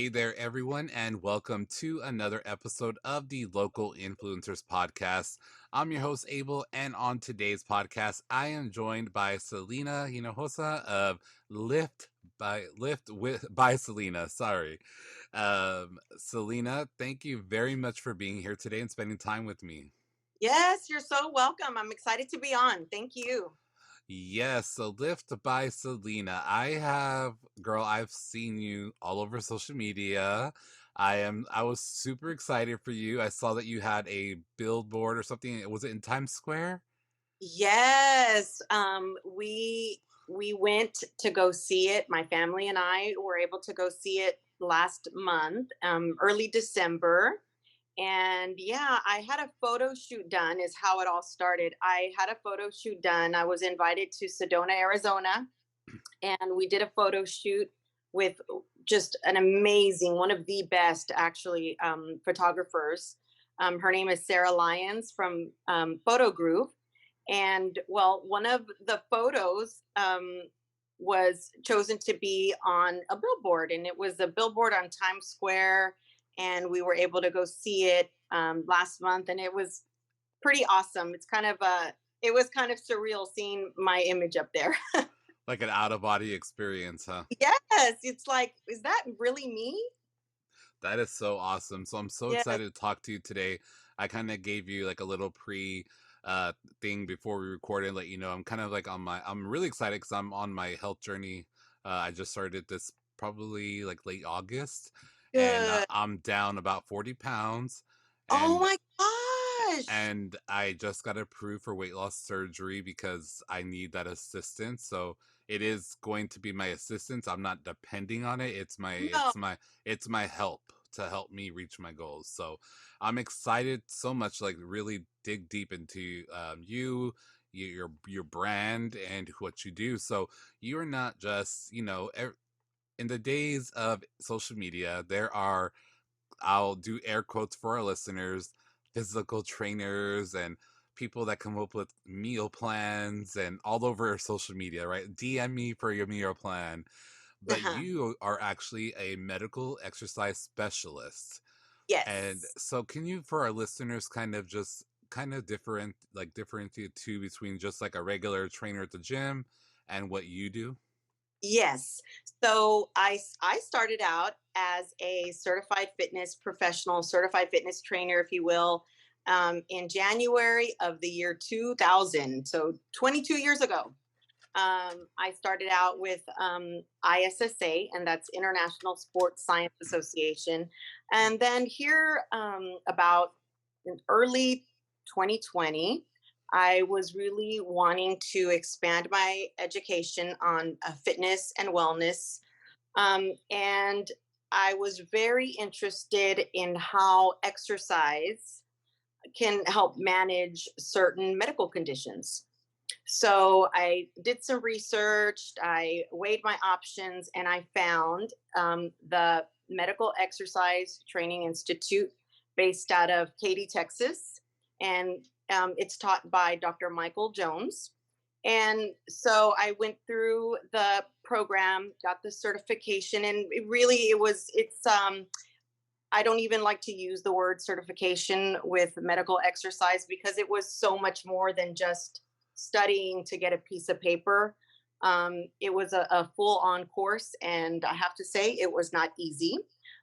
Hey there, everyone, and welcome to another episode of the Local Influencers Podcast. I'm your host, Abel, and on today's podcast, I am joined by Selina Hinojosa of Lift with by Selina. Sorry. Selina, thank you very much for being here today and spending time with me. Yes, you're so welcome. I'm excited to be on. Thank you. Yes, so Lift by Selena. I've seen you all over social media. I was super excited for you. I saw that you had a billboard or something. Was it in Times Square? Yes, we went to go see it. My family and I were able to go see it last month, early December. And yeah, I had a photo shoot done, is how it all started. I had a photo shoot done. I was invited to Sedona, Arizona, and we did a photo shoot with just an amazing, one of the best actually photographers. Her name is Sarah Lyons from Photo Group. And well, one of the photos was chosen to be on a billboard, and it was a billboard on Times Square. And we were able to go see it last month, and it was pretty awesome. It was kind of surreal seeing my image up there. Like an out of body experience, huh? Yes, it's like, is that really me? That is so awesome. So I'm so Yes. excited to talk to you today. I kind of gave you like a little pre thing before we recorded, let you know I'm kind of like I'm really excited because I'm on my health journey. I just started this probably like late August, and Good. I'm down about 40 pounds, Oh and my gosh. I just got approved for weight loss surgery because I need that assistance. So it is going to be my assistance. I'm not depending on it. No. It's my help to help me reach my goals. So I'm excited so much, like really dig deep into your brand and what you do. So you're not just in the days of social media, there are, I'll do air quotes for our listeners, physical trainers and people that come up with meal plans and all over social media, right? DM me for your meal plan. But Uh-huh. you are actually a medical exercise specialist. And Yes. so can you, for our listeners, kind of differentiate too between just like a regular trainer at the gym and what you do? Yes. So I started out as a certified fitness professional, certified fitness trainer, if you will, in January of the year 2000. So 22 years ago. I started out with ISSA, and that's International Sports Science Association. And then here, about in early 2020, I was really wanting to expand my education on fitness and wellness. And I was very interested in how exercise can help manage certain medical conditions. So I did some research, I weighed my options, and I found the Medical Exercise Training Institute based out of Katy, Texas. And it's taught by Dr. Michael Jones. And so I went through the program, got the certification, and I don't even like to use the word certification with medical exercise because it was so much more than just studying to get a piece of paper. It was a full on course, and I have to say it was not easy,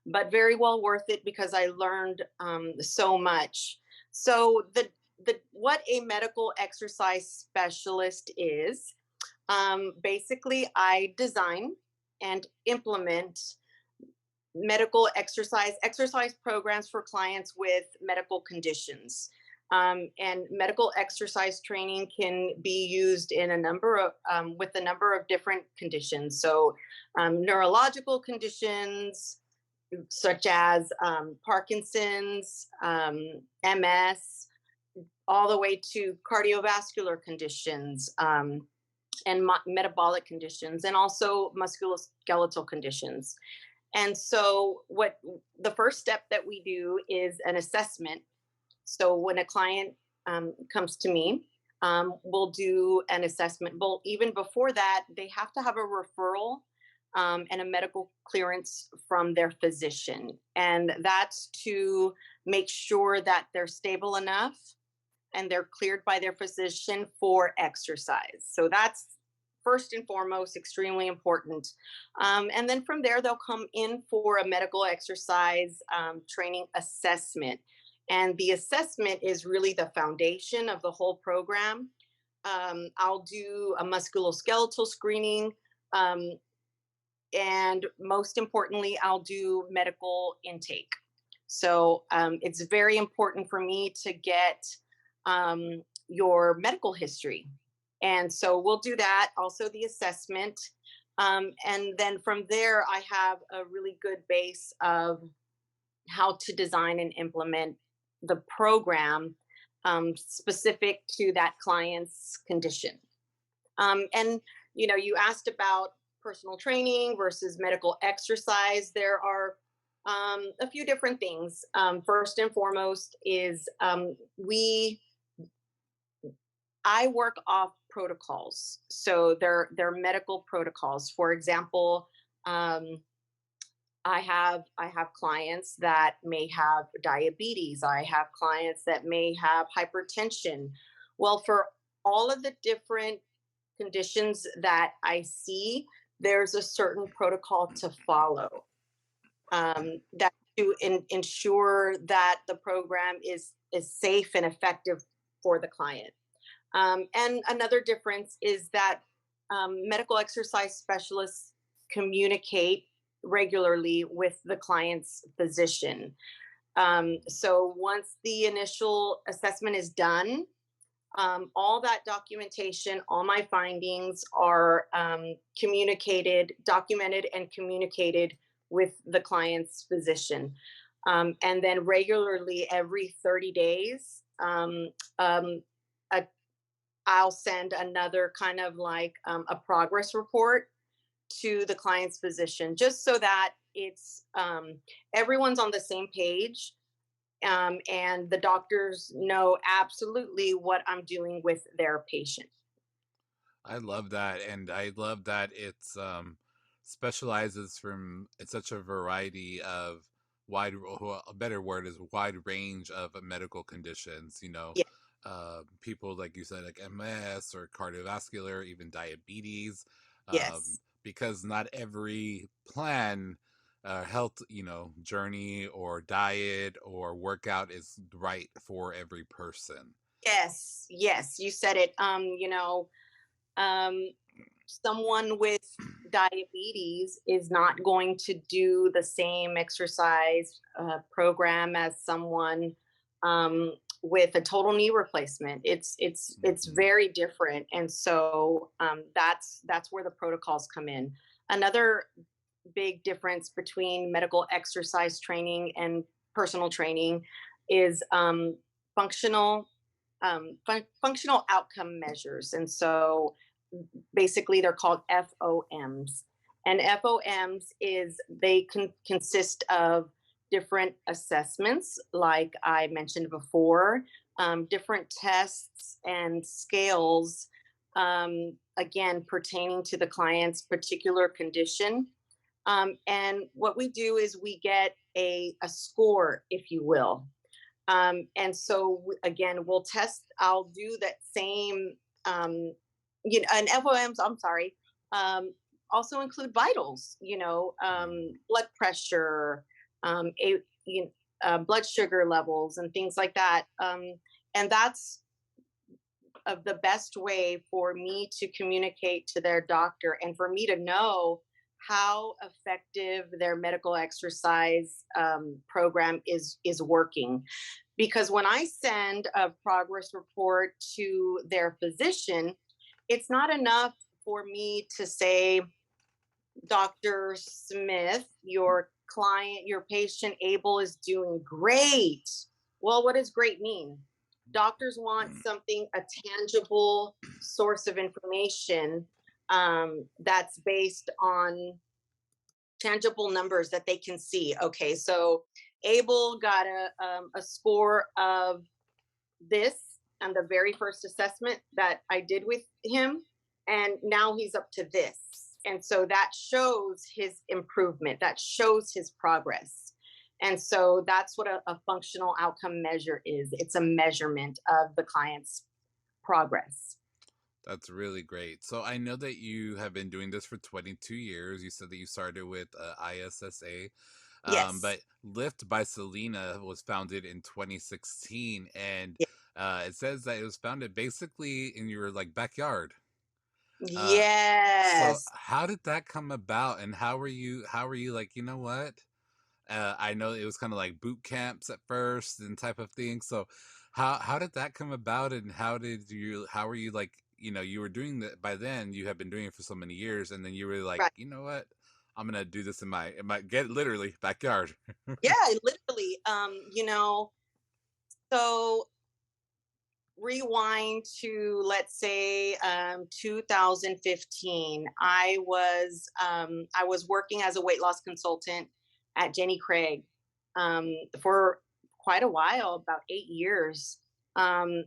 but very well worth it because I learned so much. So the what a medical exercise specialist is, basically, I design and implement exercise programs for clients with medical conditions. And medical exercise training can be used in a number of with a number of different conditions. So neurological conditions such as Parkinson's, MS, all the way to cardiovascular conditions, and metabolic conditions, and also musculoskeletal conditions. And so, what the first step that we do is an assessment. So, when a client comes to me, we'll do an assessment. Well, even before that, they have to have a referral and a medical clearance from their physician. And that's to make sure that they're stable enough and they're cleared by their physician for exercise. So that's first and foremost extremely important. And then from there, they'll come in for a medical exercise training assessment. And the assessment is really the foundation of the whole program. I'll do a musculoskeletal screening. Um, and most importantly, I'll do medical intake. So it's very important for me to get your medical history. And so we'll do that, also the assessment. And then from there, I have a really good base of how to design and implement the program specific to that client's condition. And you asked about personal training versus medical exercise. There are a few different things. First and foremost is I work off protocols, so they're medical protocols. For example, I have clients that may have diabetes. I have clients that may have hypertension. Well, for all of the different conditions that I see, there's a certain protocol to follow that to ensure that the program is safe and effective for the client. And another difference is that medical exercise specialists communicate regularly with the client's physician. So once the initial assessment is done, all that documentation, all my findings are documented and communicated with the client's physician. And then regularly, every 30 days, a, I'll send another kind of like a progress report to the client's physician, just so that it's everyone's on the same page, and the doctors know absolutely what I'm doing with their patient. I love that, and I love that it's specializes from it's such a variety of a better word is wide range of medical conditions. Yeah, People like you said, like MS or cardiovascular, even diabetes, yes, because not every plan. Health, journey or diet or workout is right for every person. yes, yes. You said it. Um, someone with diabetes is not going to do the same exercise program as someone with a total knee replacement. It's Mhm. very different, and so that's where the protocols come in. Another big difference between medical exercise training and personal training is functional outcome measures. And so basically they're called FOMs. And FOMs is they can consist of different assessments, like I mentioned before, different tests and scales, again, pertaining to the client's particular condition. And what we do is we get a score, if you will. And so again, we'll test. I'll do that same, and FOMs. I'm sorry. Um, Also include vitals. Blood pressure, a, blood sugar levels, and things like that. And that's of the best way for me to communicate to their doctor and for me to know how effective their medical exercise program is working. Because when I send a progress report to their physician, it's not enough for me to say, Dr. Smith, your patient Abel is doing great. Well, what does great mean? Doctors want something, a tangible source of information that's based on tangible numbers that they can see. Okay, so Abel got a score of this on the very first assessment that I did with him, and now he's up to this. And so that shows his improvement, that shows his progress. And so that's what a functional outcome measure is. It's a measurement of the client's progress. That's really great. So I know that you have been doing this for 22 years. You said that you started with ISSA, Yes. but Lift by Selena was founded in 2016, and Ye- it says that it was founded basically in your like backyard. Uh, so Yes. how did that come about, and how were you like, you know what? I know it was kind of like boot camps at first and type of thing. So how did that come about, and how were you like, you were doing that by then, you have been doing it for so many years, and then you were like, Right. you know what? I'm gonna do this in my get literally backyard. Yeah, literally. So rewind to, let's say, 2015. I was working as a weight loss consultant at Jenny Craig for quite a while, about 8 years. And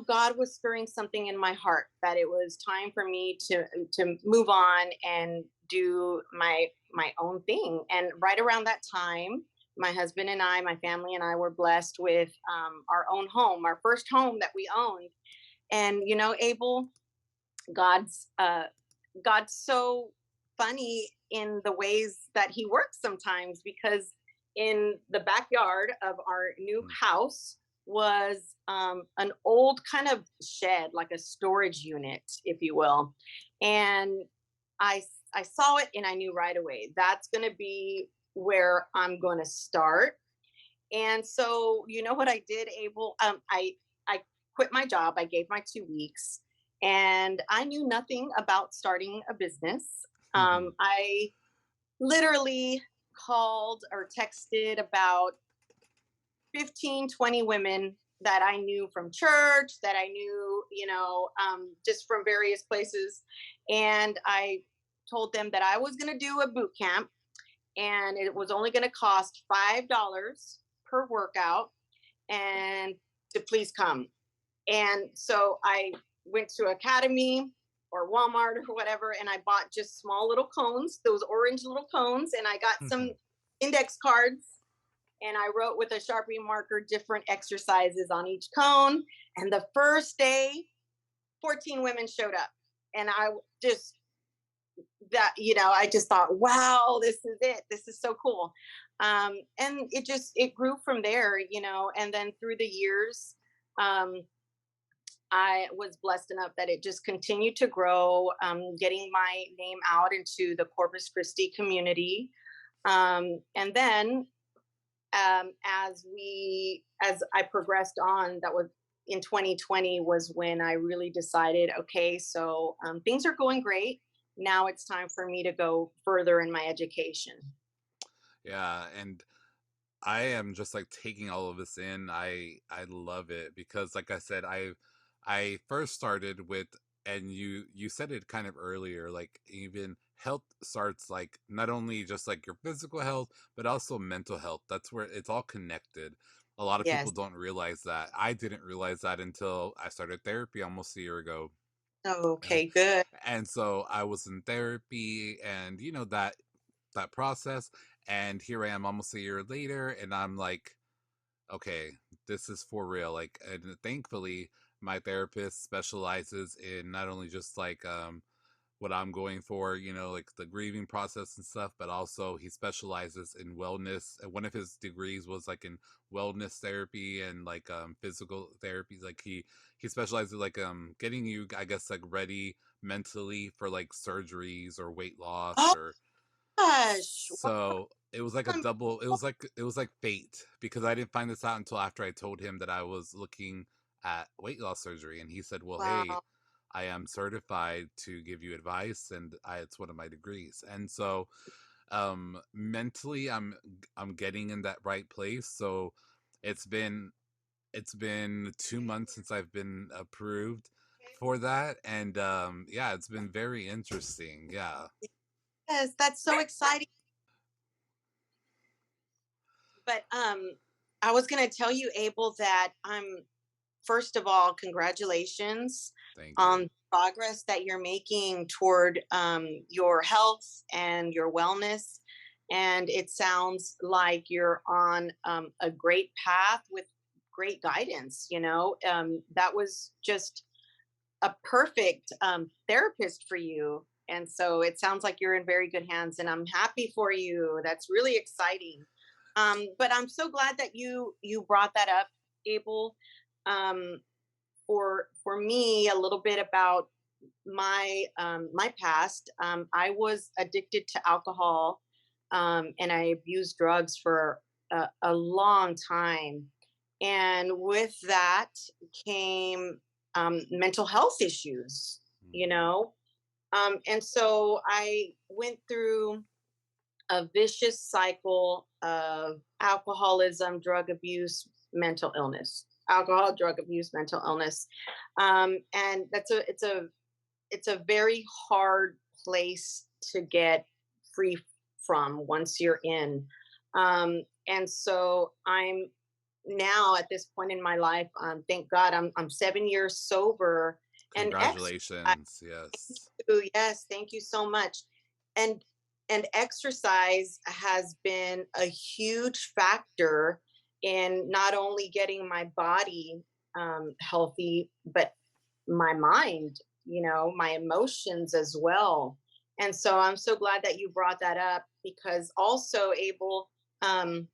God was stirring something in my heart that it was time for me to move on and do my own thing. And right around that time, my husband and I, my family and I, were blessed with our own home, our first home that we owned. And Abel, God's so funny in the ways that He works sometimes, because in the backyard of our new house was an old kind of shed, like a storage unit, if you will. And I I saw it and I knew right away that's going to be where I'm going to start. And so, you know what I did, Abel? I quit my job. I gave my 2 weeks, and I knew nothing about starting a business. I literally called or texted about 15, 20 women that I knew from church, that I knew, just from various places. And I told them that I was going to do a boot camp, and it was only going to cost $5 per workout, and to please come. And so I went to Academy or Walmart or whatever, and I bought just small little cones, those orange little cones, and I got some index cards, and I wrote with a Sharpie marker different exercises on each cone. And the first day, 14 women showed up. And just I just thought, wow, this is it. This is so cool. And it grew from there, and then through the years, um, I was blessed enough that it just continued to grow, getting my name out into the Corpus Christi community. And then as I progressed on, that was in 2020 was when I really decided, okay, so things are going great. Now it's time for me to go further in my education. Yeah, and I am just like taking all of this in. I love it because like I said, I first started with, and you said it kind of earlier, like even health starts like not only just like your physical health, but also mental health. That's where it's all connected. A lot of people Yes. don't realize that. I didn't realize that until I started therapy almost a year ago. Okay, good. And so I was in therapy, and that process, and here I am almost a year later, and I'm like, okay, this is for real. Like, and thankfully, my therapist specializes in not only just like what I'm going for, like the grieving process and stuff, but also he specializes in wellness. And one of his degrees was like in wellness therapy and like physical therapy. Like he specializes like getting you, I guess, like ready mentally for like surgeries or weight loss Oh or gosh. so it was like a Wow. double, it was like fate, because I didn't find this out until after I told him that I was looking at weight loss surgery, and he said, "Well, hey, Wow. I am certified to give you advice, and it's one of my degrees." And so mentally I'm getting in that right place. So it's been it's been 2 months since I've been approved for that, and yeah, it's been very interesting. Yeah. Yes, that's so exciting. But I was going to tell you, Abel, that first of all, congratulations Thank you. on the progress that you're making toward your health and your wellness. And it sounds like you're on a great path with great guidance. That was just a perfect therapist for you. And so it sounds like you're in very good hands, and I'm happy for you. That's really exciting. But I'm so glad that you brought that up, Abel. Um, for me, a little bit about my past. I was addicted to alcohol, and I abused drugs for a long time. And with that came mental health issues, you Hmm. know. And so I went through a vicious cycle of alcoholism, drug abuse, mental illness, alcohol, drug abuse, mental illness, and it's a very hard place to get free from once you're in. And so I'm now at this point in my life, thank God, I'm 7 years sober, and exercise. Congratulations. Yes. Yes, thank you so much. And and exercise has been a huge factor in not only getting my body healthy, but my mind, my emotions as well. And so I'm so glad that you brought that up, because also, Abel, um,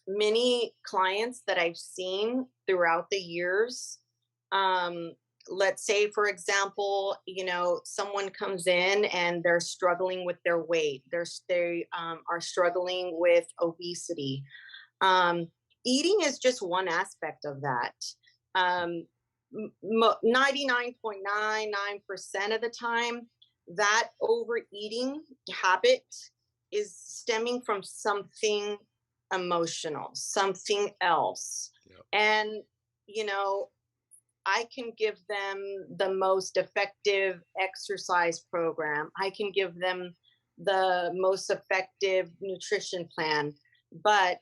many clients that I've seen throughout the years, um, let's say, for example, someone comes in and they're struggling with their weight, they are struggling with obesity. um, Eating is just one aspect of that. 99.99% of the time, that overeating habit is stemming from something emotional, something else. Yep. And, you know, I can give them the most effective exercise program, I can give them the most effective nutrition plan. But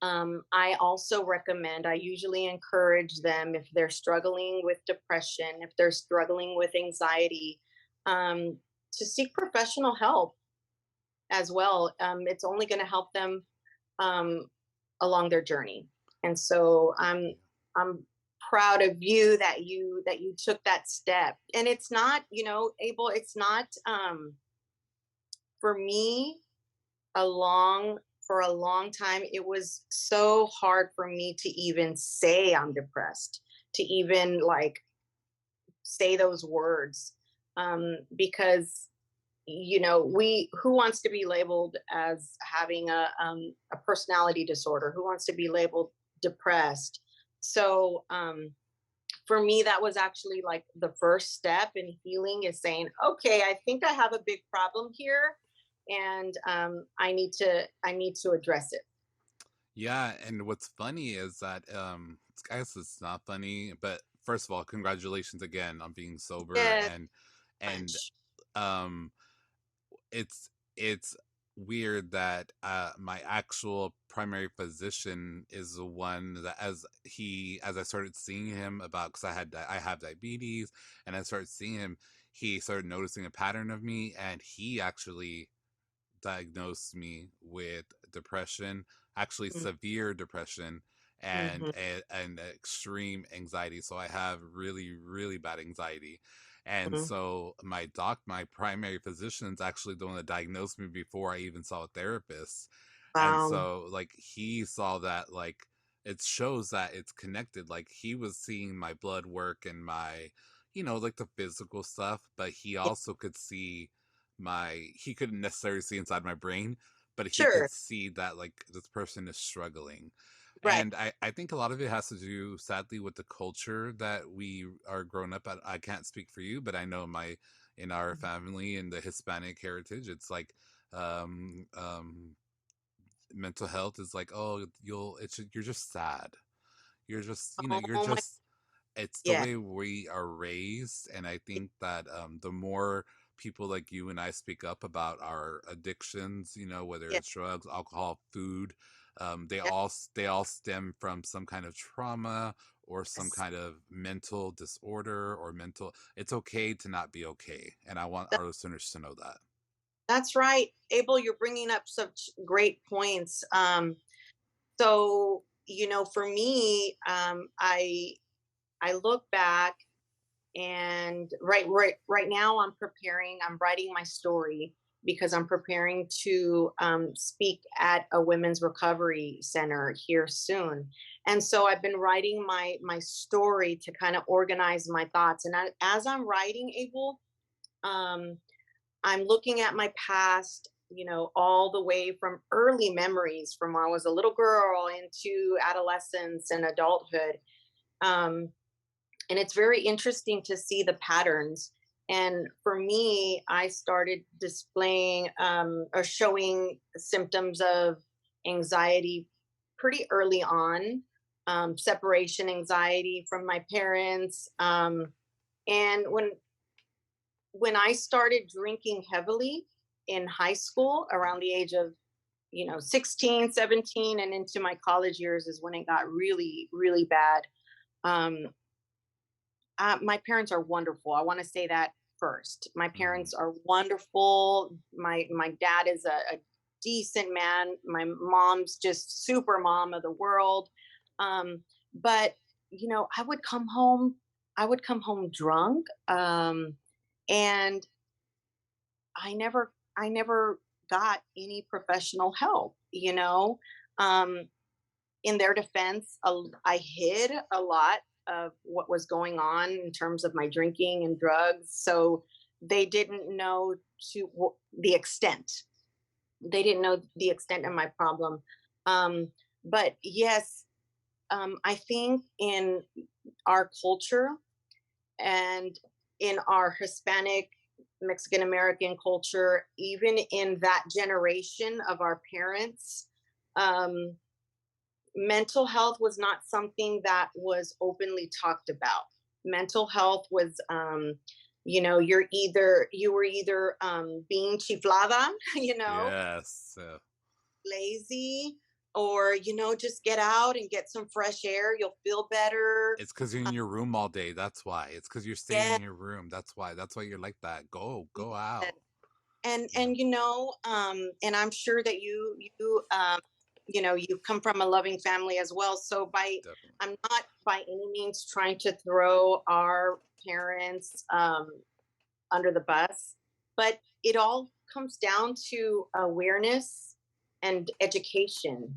I also recommend, I usually encourage them, if they're struggling with depression, if they're struggling with anxiety, um, to seek professional help as well. It's only going to help them um, along their journey. And so Yeah. I'm proud of you that you took that step. And it's not, Abel, it's not for me a long for a long time, it was so hard for me to even say I'm depressed, to even like say those words, because we who wants to be labeled as having a personality disorder, who wants to be labeled depressed. So for me, that was actually like the first step in healing, is saying, okay, I think I have a big problem here, and I need to address it. Yeah, and what's funny is that I guess it's not funny, but first of all, congratulations again on being sober, Yeah, and much. um it's weird that my actual primary physician is the one that, as I started seeing him about, because I have diabetes, and I started seeing him, he started noticing a pattern of me, and he actually diagnosed me with depression, actually Mm, severe depression, mhm, and extreme anxiety. So I have really really bad anxiety, and mhm. so my primary physician's actually the one that diagnosed me before I even saw a therapist, and Wow. so like he saw that, like it shows that it's connected. Like he was seeing my blood work and my, like the physical stuff, but he Yeah, also could see he couldn't necessarily see inside my brain, but he could sure. see that like this person is struggling. Right. And I think a lot of it has to do, sadly, with the culture that we are grown up at. I can't speak for you, but I know in our Mhm. family, in the Hispanic heritage, it's like um um mental health is like, oh, you're just sad, you're just, you're Oh my, just, it's the yeah, way we are raised. And I think that the more people like you and I speak up about our addictions, whether yeah. it's drugs, alcohol, food, Yeah, they all stem from some kind of trauma or some yes. kind of mental disorder or mental. It's okay to not be okay, and I want our listeners to know that. That's right. Abel, you're bringing up such great points. So, for me, I look back, and right now I'm writing my story because I'm preparing to speak at a women's recovery center here soon. And so I've been writing my story to kind of organize my thoughts. And as I'm writing, Abel, um, I'm looking at my past, all the way from early memories from when I was a little girl into adolescence and adulthood. Um, and it's very interesting to see the patterns. And for me, I started displaying or showing symptoms of anxiety pretty early on, separation anxiety from my parents. And when I started drinking heavily in high school around the age of 16, 17, and into my college years is when it got really, really bad. um, my parents are wonderful. I want to say that first. My Hmm. parents are wonderful. My dad is a decent man. My mom's just super mom of the world. Um, but I would come home. I would come home drunk, and I never got any professional help. Um, in their defense, I hid a lot of what was going on in terms of my drinking and drugs. So they didn't know the extent. They didn't know the extent of my problem. Um, but yes, I think in our culture and in our Hispanic, Mexican American culture, even in that generation of our parents, um, mental health was not something that was openly talked about. Mental health was, you were either being chiflada, Yes. lazy, or just get out and get some fresh air. You'll feel better. It's because you're in your room all day. That's why. It's because you're staying Yeah, in your room. That's why. That's why you're like that. Go out. Yeah, and I'm sure that you come from a loving family as well. So definitely. I'm not by any means trying to throw our parents under the bus, but it all comes down to awareness and education.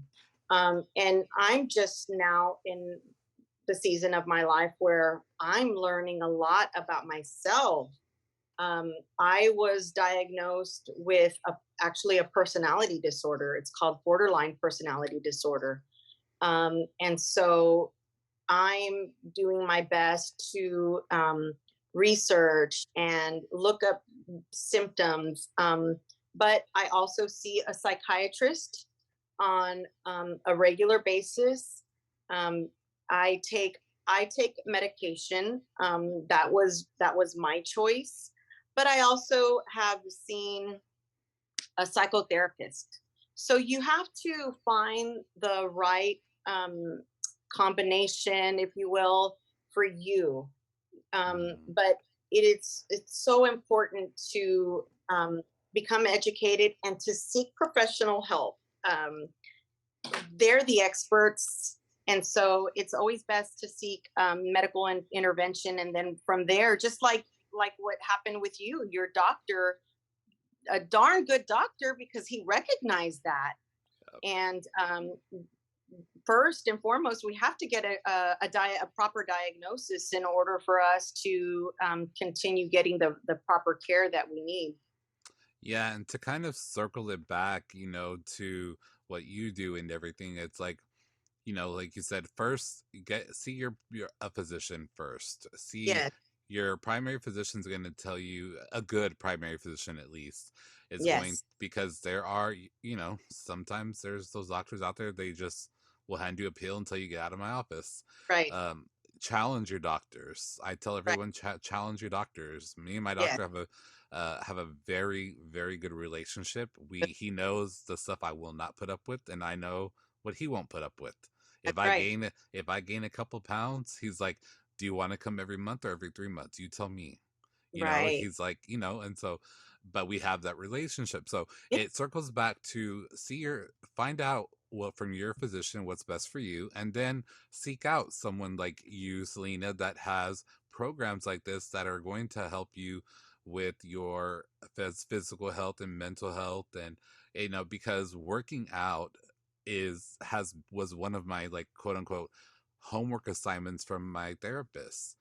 And I'm just now in the season of my life where I'm learning a lot about myself. I was diagnosed with actually a personality disorder. It's called borderline personality disorder. And so I'm doing my best to research and look up symptoms. But I also see a psychiatrist on a regular basis. Um, I take medication. That was my choice, but I also have seen a psychotherapist. So you have to find the right um, combination, if you will, for you. Hmm. But it's so important to become educated and to seek professional help. Um, they're the experts, and so it's always best to seek medical intervention, and then from there, just like what happened with you, your doctor, a darn good doctor, because he recognized that. And first and foremost, we have to get a proper diagnosis in order for us to continue getting the proper care that we need. Yeah, and to kind of circle it back, to what you do and everything, it's like, like you said, first see your a physician first. See Yes, your primary physician's going to tell you, a good primary physician at least is going, yes, because there are, sometimes there's those doctors out there, they just will hand you a pill until you get out of my office. right, Um, challenge your doctors. I tell right, everyone, challenge your doctors. Me and my yes, doctor have a very, very good relationship. He knows the stuff I will not put up with, and I know what he won't put up with. That's right. If I gain a couple pounds, he's like, "Do you want to come every month or every 3 months? You tell me." Right. He's like, and so, but we have that relationship. So Yeah. it circles back to find out what from your physician what's best for you, and then seek out someone like you, Selena, that has programs like this that are going to help you with your physical health and mental health. And because working out is has was one of my, like, quote unquote homework assignments from my therapist,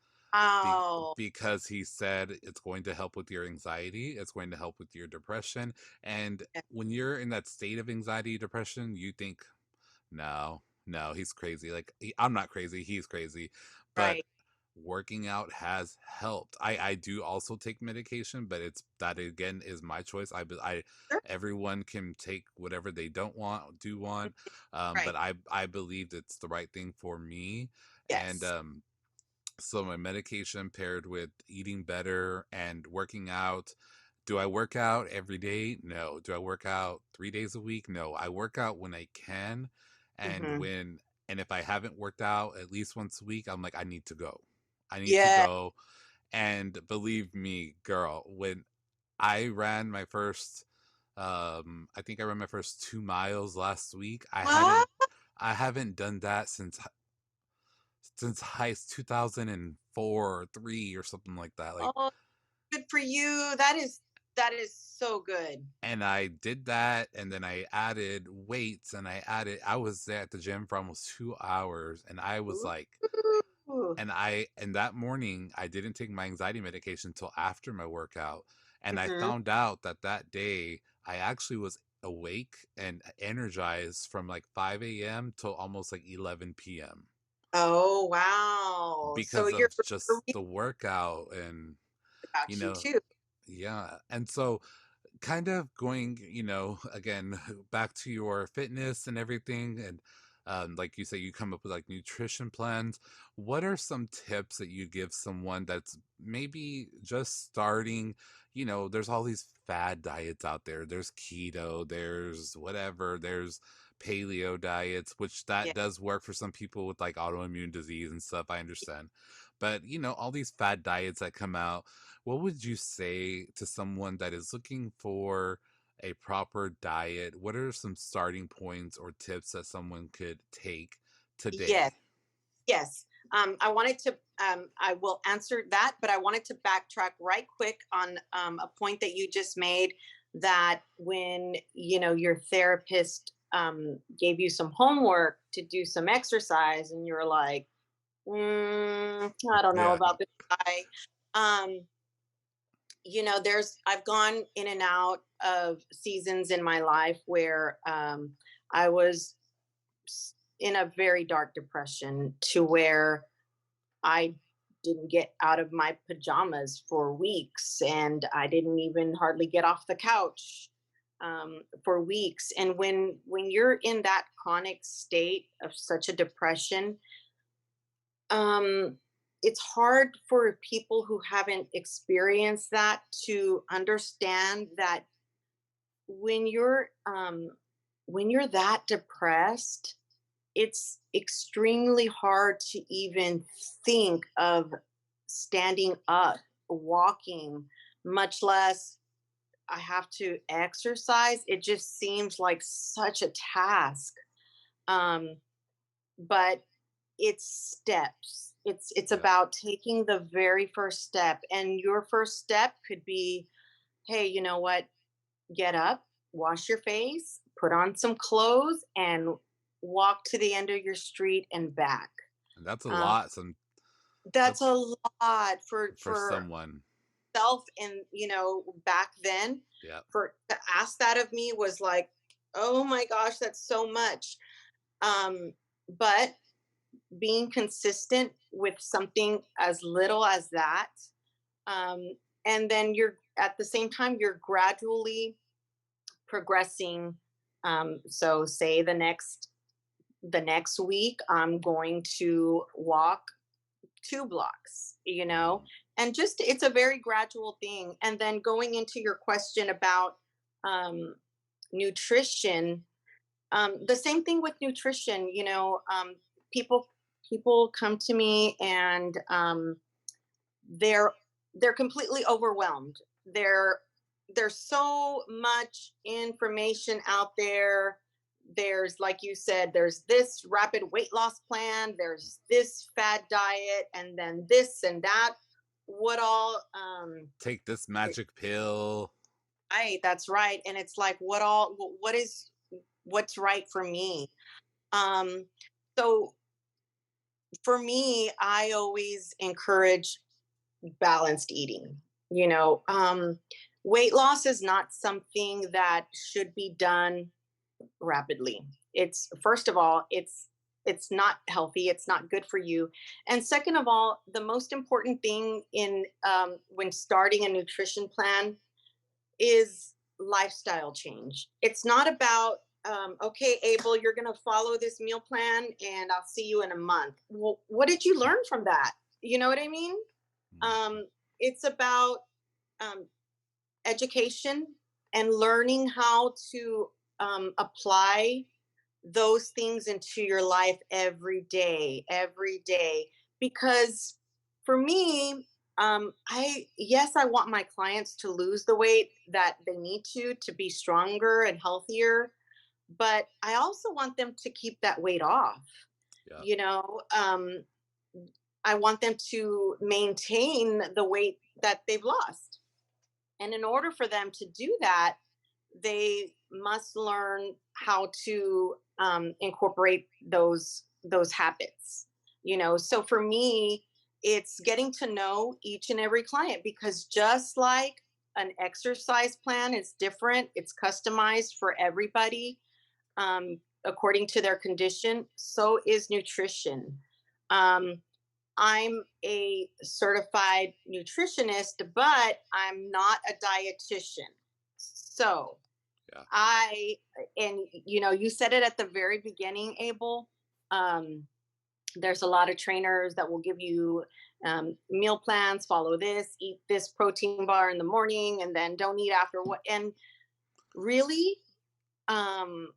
be, Oh, because he said it's going to help with your anxiety, it's going to help with your depression. And yeah, when you're in that state of anxiety, depression, you think, no, no, he's crazy. Like, I'm not crazy, he's crazy. But right. working out has helped. I do also take medication, but it's that again is my choice. I Sure. Everyone can take whatever they don't want do want, Right. but I believe it's the right thing for me. And Yes. so my medication paired with eating better and working out. Do I work out every day? No. Do I work out 3 days a week? No. I work out when I can. And Hmm. if I haven't worked out at least once a week, I'm like, I need to go. I need to Yeah. go. And believe me, girl, when I ran my first, I think I ran my first 2 miles last week. What? I haven't done that since high 2004 or 3 or something like that. Like, Oh, good for you. That is so good. and I did that, and then I added weights, and I was there at the gym for almost 2 hours, and I was like, Ooh. and that morning I didn't take my anxiety medication until after my workout, and I Hmm. found out that that day I actually was awake and energized from like 5 a.m. till almost like 11 p.m. Oh, wow. So because you're of just relieved the workout. And you about you know too. yeah. And so, kind of going, again, back to your fitness and everything, and like you say, you come up with like nutrition plans. What are some tips that you give someone that's maybe just starting? There's all these fad diets out there. There's keto, there's whatever, there's paleo diets, which that Yeah. does work for some people with like autoimmune disease and stuff. I understand. But all these fad diets that come out, what would you say to someone that is looking for a proper diet? What are some starting points or tips that someone could take Yes. today? Yes. I will answer that, but I wanted to backtrack right quick on a point that you just made, that when, your therapist gave you some homework to do some exercise and you're like, I don't know Yeah. about this guy. Um, I've gone in and out of seasons in my life where I was in a very dark depression, to where I didn't get out of my pajamas for weeks, and I didn't even hardly get off the couch for weeks. And when you're in that chronic state of such a depression, um, it's hard for people who haven't experienced that to understand that when you're um, when you're that depressed, it's extremely hard to even think of standing up, walking, much less I have to exercise. It just seems like such a task. Um, but it's steps. It's Yeah. about taking the very first step. And your first step could be, hey, you know what? Get up, wash your face, put on some clothes, and walk to the end of your street and back. And that's a Um, lot. that's That's a lot for for someone. self. And back then, Yeah. for to ask that of me was like, oh my gosh, that's so much. But being consistent with something as little as that, um, and then you're at the same time you're gradually progressing. So say the next week I'm going to walk 2 blocks, Mm. and just it's a very gradual thing. And then going into your question about um, nutrition, The same thing with nutrition. People people come to me and they're they're completely overwhelmed. There there's so much information out there. There's, like you said, there's this rapid weight loss plan, there's this fad diet, and then this and that. What all Take this magic pill. right, that's right. And it's like, what all what is what's right for me? Um so for me, I always encourage balanced eating. You know, weight loss is not something that should be done rapidly. It's, first of all, it's not healthy. It's not good for you. And second of all, the most important thing in when starting a nutrition plan is lifestyle change. It's not about okay, Abel, you're going to follow this meal plan, and I'll see you in a month. Well, what did you learn from that? You know what I mean? Mhm. um, it's about um, education and learning how to apply those things into your life every day. Because for me, I want my clients to lose the weight that they need to be stronger and healthier, but I also want them to keep that weight off. Yeah. You know, I want them to maintain the weight that they've lost. And in order for them to do that, they must learn how to incorporate those habits. So for me, it's getting to know each and every client, because just like an exercise plan is different, it's customized for everybody according to their condition. So is nutrition. Um, I'm a certified nutritionist, but I'm not a dietitian. So Yeah. I, and you said it at the very beginning, Abel. Um, there's a lot of trainers that will give you meal plans, follow this, eat this protein bar in the morning, and then don't eat after what. And really, um,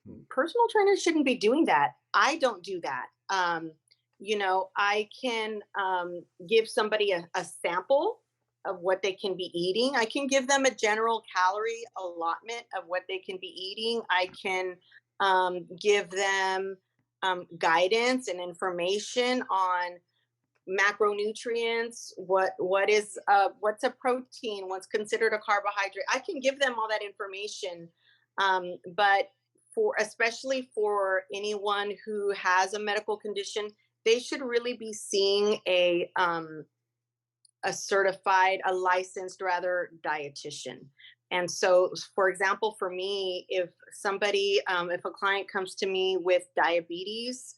Hmm. personal trainers shouldn't be doing that. I don't do that. I can give somebody a sample of what they can be eating. I can give them a general calorie allotment of what they can be eating. I can give them guidance and information on macronutrients, what's a protein, what's considered a carbohydrate. I can give them all that information, but for especially for anyone who has a medical condition, they should really be seeing a certified, a licensed rather, dietitian. And so, for example, for me, if a client comes to me with diabetes,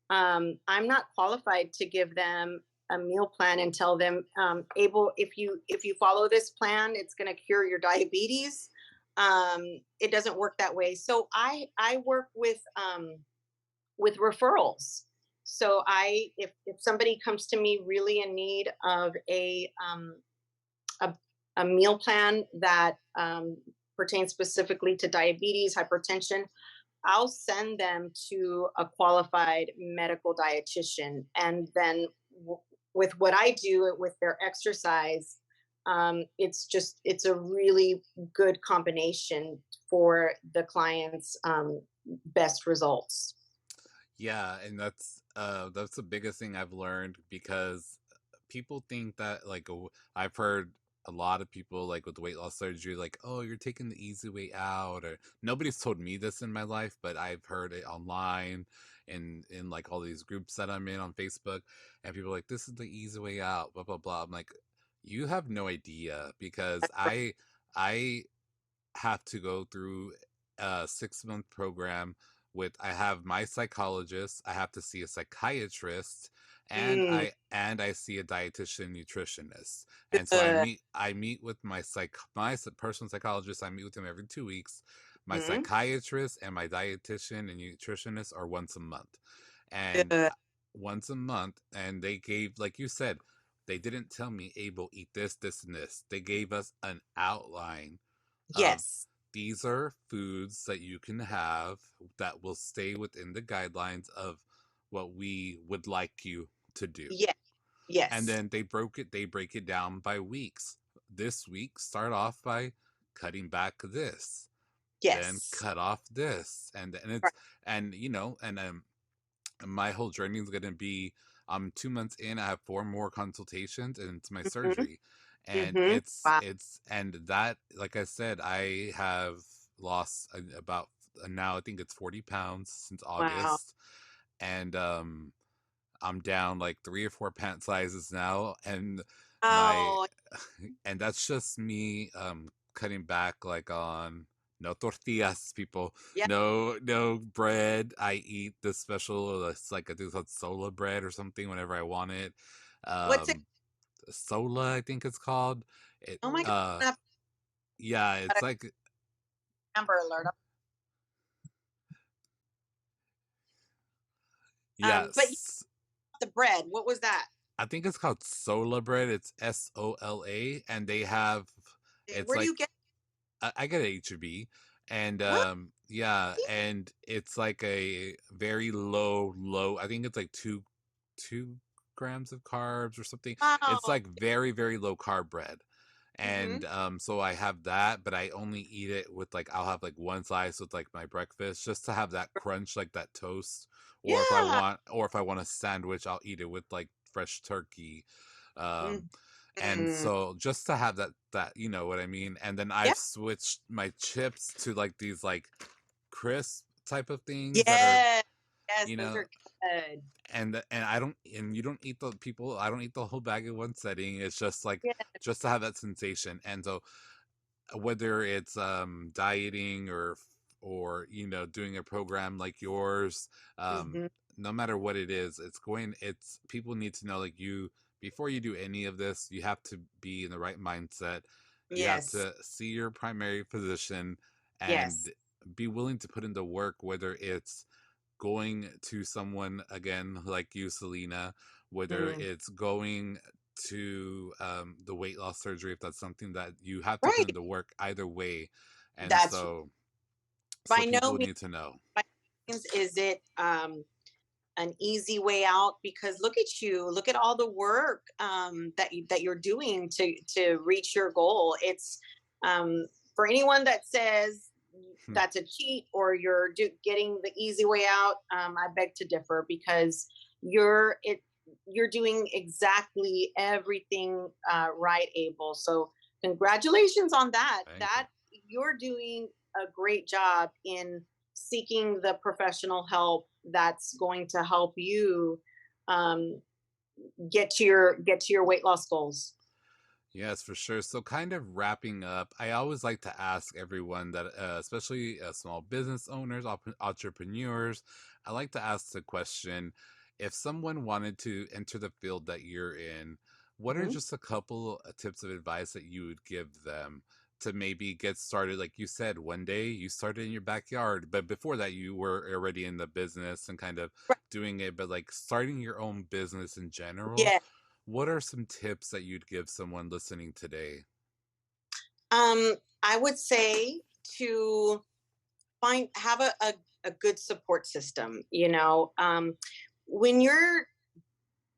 I'm not qualified to give them a meal plan and tell them, Abel, if you follow this plan, it's going to cure your diabetes. It doesn't work that way. So I work with referrals. So if somebody comes to me really in need of a, a meal plan that pertains specifically to diabetes, hypertension, I'll send them to a qualified medical dietitian. And then with what I do with their exercise, it's a really good combination for the client's best results. Yeah, and that's the biggest thing I've learned because people think that I've heard a lot of people like with weight loss surgery like, oh, you're taking the easy way out, or nobody's told me this in my life, but I've heard it online and in like all these groups that I'm in on Facebook, and people are like, this is the easy way out, blah blah blah. I'm like, you have no idea because I have to go through a 6 month program with I have my psychologist, I have to see a psychiatrist, and Mm, I see a dietitian nutritionist. And so good. I meet with my personal psychologist, I meet with him every 2 weeks. My Mhm, psychiatrist and my dietitian and nutritionist are once a month. And good. once a month, and they gave, like you said, they didn't tell me, Abel, eat this, this, and this. They gave us an outline of Yes. these are foods that you can have that will stay within the guidelines of what we would like you to do. Yeah. And Yes. then they break it down by weeks. This week start off by cutting back this, then Yes. cut off this, and Right. it's and you know and my whole journey is going to be 2 months in. I have four more consultations and it's my Mhm. surgery, and Mhm. Wow. it's and that, like I said, I have lost about now I think it's 40 pounds since Wow. August, and I'm down like three or four pant sizes now, and my Oh, and that's just me cutting back like on no tortillas, people, yeah. no bread. I eat this special, it's like I think it's called sola bread or something whenever I want it. What's it? um Sola, I think it's called it. Oh my God. I have Yeah, got it's a like, Amber Alert. But you yes, the bread. What was that? I think it's called sola bread. It's Sola, and they have, it's Where do like, you get I get HB, and what? yeah, and it's like a very low. I think it's like two grams of carbs or something. It's Wow. like very very low carb bread, Mm-hmm. and so I have that, but I only eat it with like I'll have like one slice with like my breakfast just to have that crunch, like that toast. Yeah. Or if I want a sandwich, I'll eat it with like fresh turkey. Um, and Mm-hmm. so just to have that, you know what I mean. And then Yeah. I've switched my chips to like these like crisp type of things that are, Yes. Yes. you Those know, are good. and I don't, and you don't eat the people, I don't eat the whole bag in one setting. It's just like Yeah. just to have that sensation. And so whether it's dieting or doing a program like yours, um Mm-hmm. no matter what it is, it's people need to know, like, you, before you do any of this, you have to be in the right mindset. You have Yes. to see your primary physician Yes. and be willing to put in the work, whether it's going to someone again like you, Selena, whether Mm. it's going to the weight loss surgery, if that's something that you have to put in Right. the work either way. And That's so by no people means, need to know. by no means is it an easy way out, because look at you, look at all the work that you're doing to reach your goal. It's for anyone that says that's a cheat or you're getting the easy way out. I beg to differ, because you're doing exactly everything right, Abel. So congratulations on that. Thank you. That you're doing a great job in seeking the professional help that's going to help you um, get to your weight loss goals. Yes, for sure. So, kind of wrapping up, I always like to ask everyone that, especially small business owners, entrepreneurs, I like to ask the question, if someone wanted to enter the field that you're in, what are Mhm. just a couple tips of advice that you would give them to maybe get started? Like you said, one day you started in your backyard, but before that, you were already in the business and kind of Right. doing it, but like starting your own business in general, Yeah. what are some tips that you'd give someone listening today? I would say to have a good support system. When you're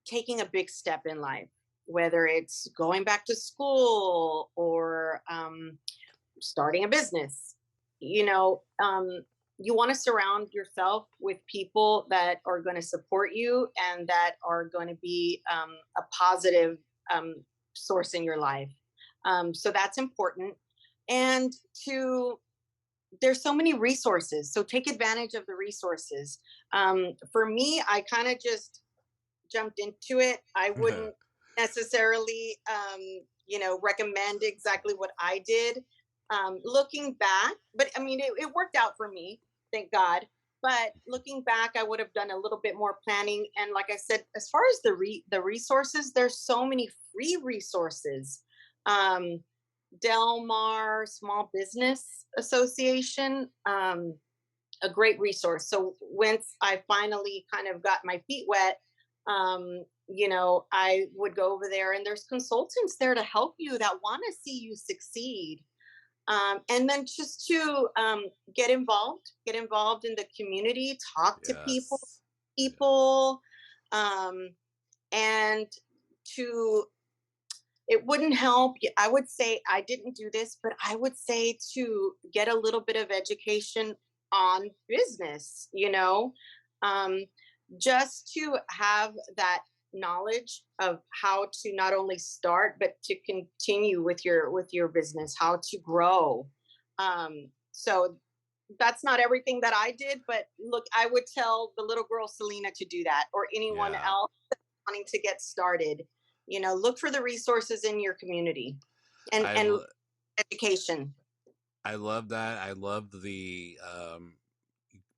taking a big step in life, whether it's going back to school or starting a business, you know, um, you want to surround yourself with people that are going to support you and that are going to be a positive um, source in your life. So that's important. And to there's so many resources, so take advantage of the resources. For me, I kind of just jumped into it. I wouldn't necessarily, recommend exactly what I did. Looking back, but I mean, it worked out for me, thank God. But looking back, I would have done a little bit more planning. And like I said, as far as the resources, there's so many free resources. Um, Del Mar Small Business Association, a great resource. So once I finally kind of got my feet wet, I would go over there and there's consultants there to help you that want to see you succeed. And then just to get involved in the community, talk to Yes. Yeah. people, um, and to it wouldn't help. I would say I didn't do this, but I would say to get a little bit of education on business, um, just to have that knowledge of how to not only start but to continue with your business, how to grow. So that's not everything that I did, but look, I would tell the little girl Selena to do that, or anyone Yeah. else wanting to get started. Look for the resources in your community, and I and l- education. I love that. I love the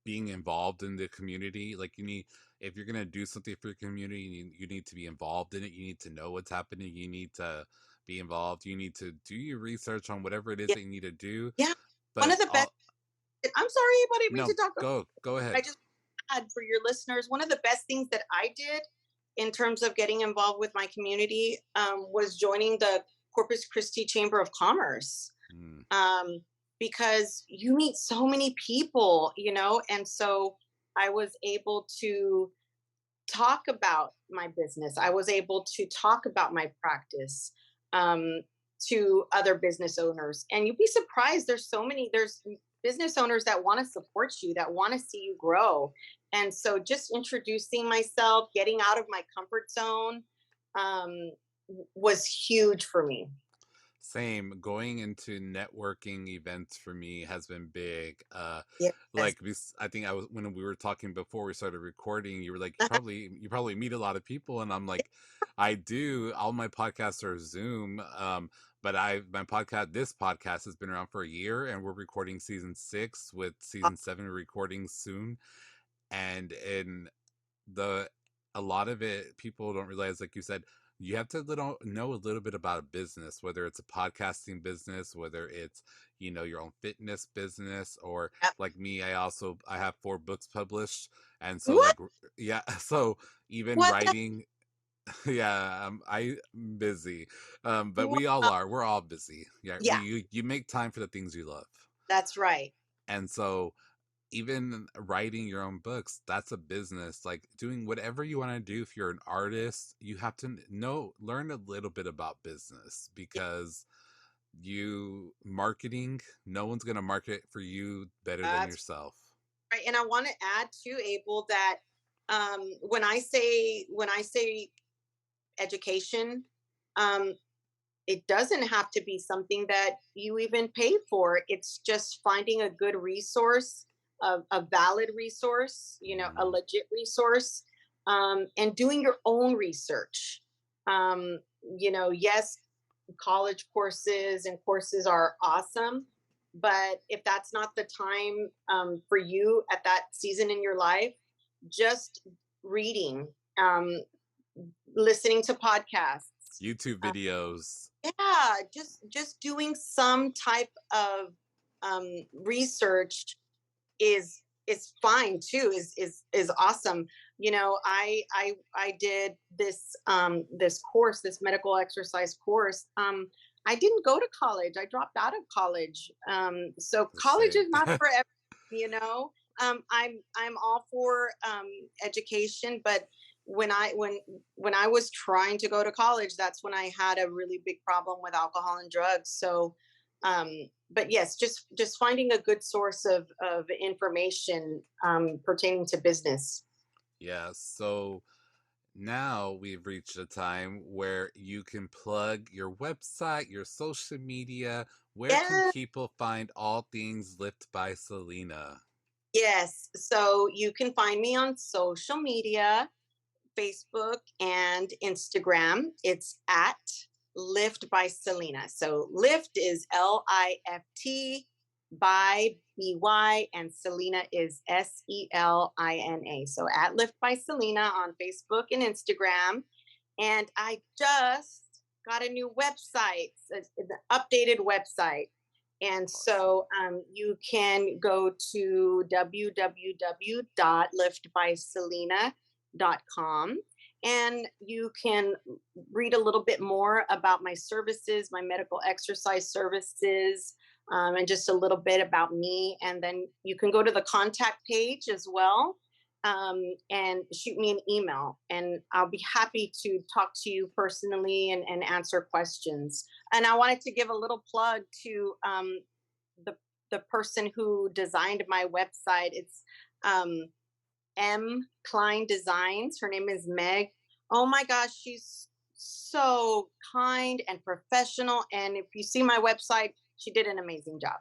being involved in the community. Like you need, if you're gonna do something for your community, you need to be involved in it. You need to know what's happening. You need to be involved. You need to do your research on whatever it is Yeah, that you need to do. yeah. One But of the best. all I'm sorry, but I didn't mean to no, talk. go I ahead. just had for your listeners. One of the best things that I did in terms of getting involved with my community was joining the Corpus Christi Chamber of Commerce. Mm, um, because you meet so many people, and so I was able to talk about my business. I was able to talk about my practice um, to other business owners. And you'd be surprised, there's business owners that want to support you, that want to see you grow. And so just introducing myself, getting out of my comfort zone um, was huge for me. same. Going into networking events for me has been big. Yes. Like I think I was when we were talking before we started recording. You were like, you probably meet a lot of people, and I'm like, I do. All my podcasts are Zoom. But this podcast has been around for a year, and we're recording season 6 with season 7 recording soon, and in the a lot of it people don't realize, like you said, you have to know a little bit about a business, whether it's a podcasting business, whether it's your own fitness business, or like me, I have 4 books published, and so What? like yeah, so even What? writing, yeah, I'm busy, but Wow. we're all busy, yeah, Yeah, you make time for the things you love, that's right. and so even writing your own books, that's a business. Like doing whatever you want to do, if you're an artist, you have to learn a little bit about business, Yeah, because you marketing, no one's going to market for you better than that's yourself. right. And I want to add too, Abel, that when I say education, um, it doesn't have to be something that you even pay for. It's just finding a good resource, a valid resource, a Mm, legit resource, and doing your own research. Yes, college courses and courses are awesome, but if that's not the time for you at that season in your life, just reading, um, listening to podcasts, YouTube uh, videos. yeah, just doing some type of research is fine too. Is awesome. I did this course, this medical exercise course. I didn't go to college. I dropped out of college. So The college shame. is not for everyone. You know, I'm all for education, but when I was trying to go to college, that's when I had a really big problem with alcohol and drugs. So um, but yes, just finding a good source of information pertaining to business. Yeah, so now we've reached a time where you can plug your website, your social media. Where can Yeah. people find all things Lift by Selena? Yes. So you can find me on social media, Facebook and Instagram. It's at Lift by Selena. So Lift is Lift by BY, and Selena is Selina. So at Lift by Selena on Facebook and Instagram. And I just got a new website, an updated website. And Awesome. so you can go to www.liftbyselena.com, and you can read a little bit more about my services, my medical exercise services, and just a little bit about me. And then you can go to the contact page as well, and shoot me an email, and I'll be happy to talk to you personally and answer questions. And I wanted to give a little plug to the the person who designed my website. It's um, M Klein Designs. Her name is Meg. Oh my gosh, she's so kind and professional. And if you see my website, she did an amazing job.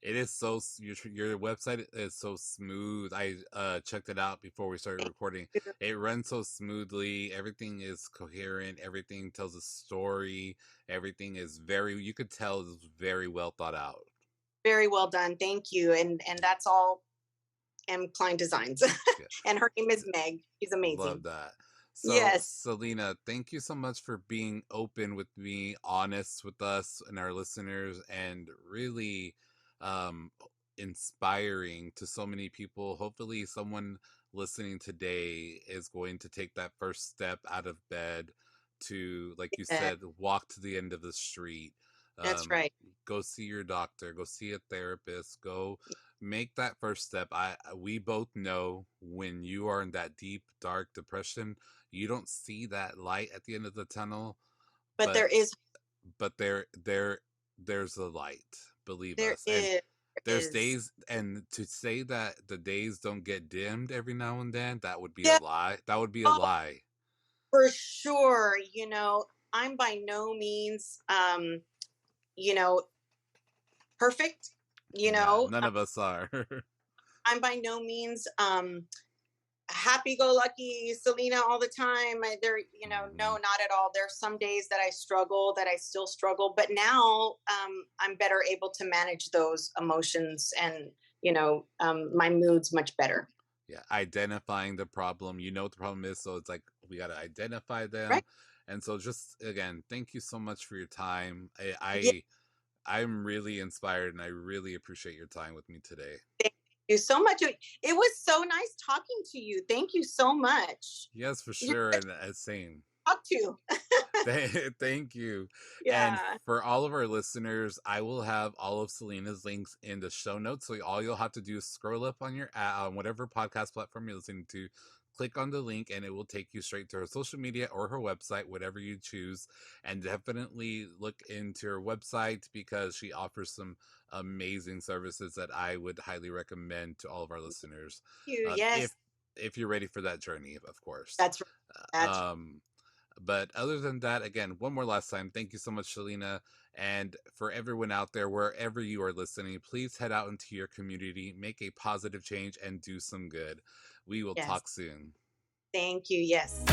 It is so your website is so smooth. I checked it out before we started Thank recording. you. It runs so smoothly. Everything is coherent. Everything tells a story. Everything is very, you could tell it's very well thought out. Very well done. Thank you. And that's all M Klein Designs. Yeah, And her name is Meg. She's love amazing. that. So, Yes. Selena, thank you so much for being open with me, honest with us and our listeners, and really um, inspiring to so many people. Hopefully, someone listening today is going to take that first step out of bed to, like you Yeah, said, walk to the end of the street. that's Um, right. go see your doctor, go see a therapist, go make that first step. We both know when you are in that deep dark depression, you don't see that light at the end of the tunnel, But but there there's a light, believe there us. And is there there's is. days, and to say that the days don't get dimmed every now and then, that would be a Yeah. lie. That would be a Oh, lie. for sure. I'm by no means you know, perfect. You Yeah, know, none of us are. I'm by no means happy go lucky Selena all the time. No, Mhm. not at all. There's some days that I struggle, that I still struggle, but now I'm better able to manage those emotions, and my mood's much better. Yeah, identifying the problem. You know what the problem is, so it's like we got to identify Right. them. And so, just again, thank you so much for your time. Yeah. I'm really inspired, and I really appreciate your time with me today. Thank you so much. It was so nice talking to you. Thank you so much. Yes, for You're sure, good and same. to talk to. Thank you. And Yeah. for all of our listeners, I will have all of Selena's links in the show notes. So all you'll have to do is scroll up on your on whatever podcast platform you're listening to, click on the link, and it will take you straight to her social media or her website, whatever you choose. And definitely look into her website because she offers some amazing services that I would highly recommend to all of our listeners. You. If Yes. you're ready for that journey, of course. That's right. That's right. But other than that, again, one more last time, thank you so much, Selena. And for everyone out there, wherever you are listening, please head out into your community, make a positive change, and do some good. We will Yes. talk soon. Thank you. Yes.